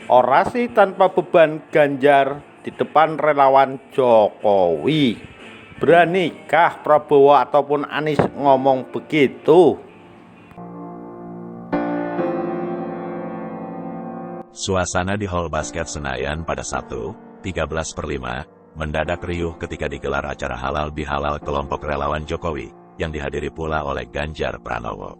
Orasi tanpa beban Ganjar di depan relawan Jokowi. Beranikah Prabowo ataupun Anies ngomong begitu? Suasana di Hall Basket Senayan pada Sabtu, 13/5, mendadak riuh ketika digelar acara halal bihalal kelompok relawan Jokowi, yang dihadiri pula oleh Ganjar Pranowo.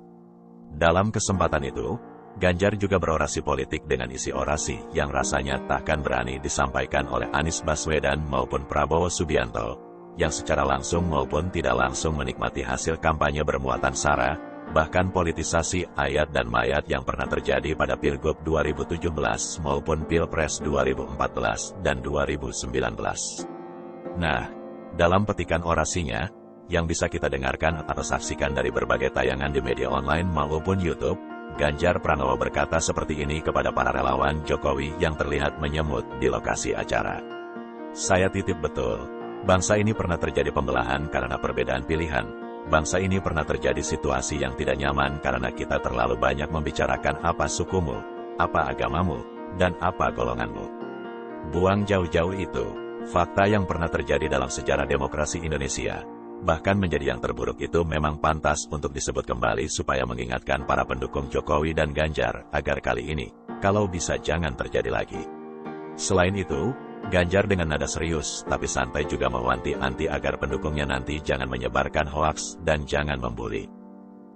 Dalam kesempatan itu, Ganjar juga berorasi politik dengan isi orasi yang rasanya takkan berani disampaikan oleh Anies Baswedan maupun Prabowo Subianto, yang secara langsung maupun tidak langsung menikmati hasil kampanye bermuatan sara, bahkan politisasi ayat dan mayat yang pernah terjadi pada Pilgub 2017 maupun Pilpres 2014 dan 2019. Nah, dalam petikan orasinya, yang bisa kita dengarkan atau saksikan dari berbagai tayangan di media online maupun YouTube, Ganjar Pranowo berkata seperti ini kepada para relawan Jokowi yang terlihat menyemut di lokasi acara. Saya titip betul, bangsa ini pernah terjadi pembelahan karena perbedaan pilihan. Bangsa ini pernah terjadi situasi yang tidak nyaman karena kita terlalu banyak membicarakan apa sukumu, apa agamamu, dan apa golonganmu. Buang jauh-jauh itu, fakta yang pernah terjadi dalam sejarah demokrasi Indonesia, bahkan menjadi yang terburuk itu memang pantas untuk disebut kembali supaya mengingatkan para pendukung Jokowi dan Ganjar agar kali ini, kalau bisa jangan terjadi lagi. Selain itu, Ganjar dengan nada serius tapi santai juga mewanti-wanti agar pendukungnya nanti jangan menyebarkan hoaks dan jangan membuli.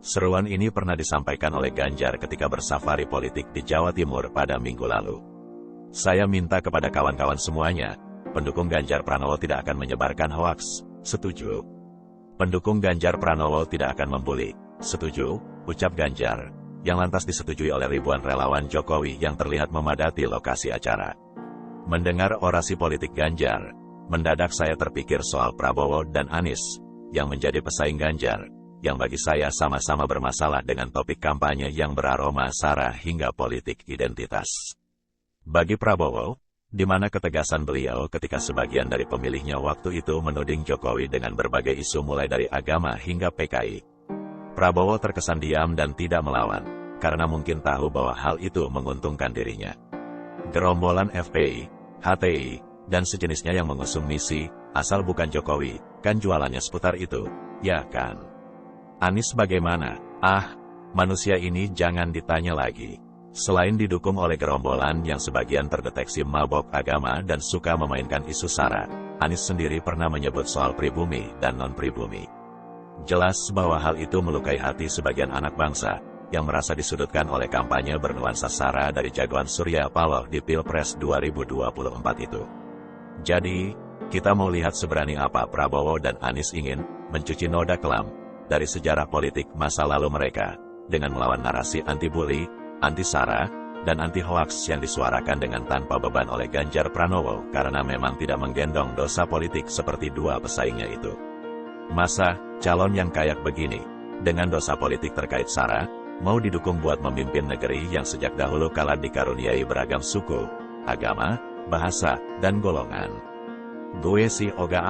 Seruan ini pernah disampaikan oleh Ganjar ketika bersafari politik di Jawa Timur pada minggu lalu. Saya minta kepada kawan-kawan semuanya, pendukung Ganjar Pranowo tidak akan menyebarkan hoaks, setuju? Pendukung Ganjar Pranowo tidak akan membuli, setuju? Ucap Ganjar, yang lantas disetujui oleh ribuan relawan Jokowi yang terlihat memadati lokasi acara. Mendengar orasi politik Ganjar, mendadak saya terpikir soal Prabowo dan Anies, yang menjadi pesaing Ganjar, yang bagi saya sama-sama bermasalah dengan topik kampanye yang beraroma sara hingga politik identitas. Bagi Prabowo, di mana ketegasan beliau ketika sebagian dari pemilihnya waktu itu menuding Jokowi dengan berbagai isu mulai dari agama hingga PKI. Prabowo terkesan diam dan tidak melawan, karena mungkin tahu bahwa hal itu menguntungkan dirinya. Gerombolan FPI, HTI, dan sejenisnya yang mengusung misi, asal bukan Jokowi, kan jualannya seputar itu, ya kan? Anies bagaimana? Manusia ini jangan ditanya lagi. Selain didukung oleh gerombolan yang sebagian terdeteksi mabok agama dan suka memainkan isu sara, Anies sendiri pernah menyebut soal pribumi dan non-pribumi. Jelas bahwa hal itu melukai hati sebagian anak bangsa, yang merasa disudutkan oleh kampanye bernuansa sara dari jagoan Surya Paloh di Pilpres 2024 itu. Jadi, kita mau lihat seberani apa Prabowo dan Anies ingin mencuci noda kelam dari sejarah politik masa lalu mereka, dengan melawan narasi anti-bully, anti-sara, dan anti-hoaks yang disuarakan dengan tanpa beban oleh Ganjar Pranowo karena memang tidak menggendong dosa politik seperti dua pesaingnya itu. Masa, calon yang kayak begini, dengan dosa politik terkait sara, mau didukung buat memimpin negeri yang sejak dahulu kala dikaruniai beragam suku, agama, bahasa, dan golongan. Gue si Oga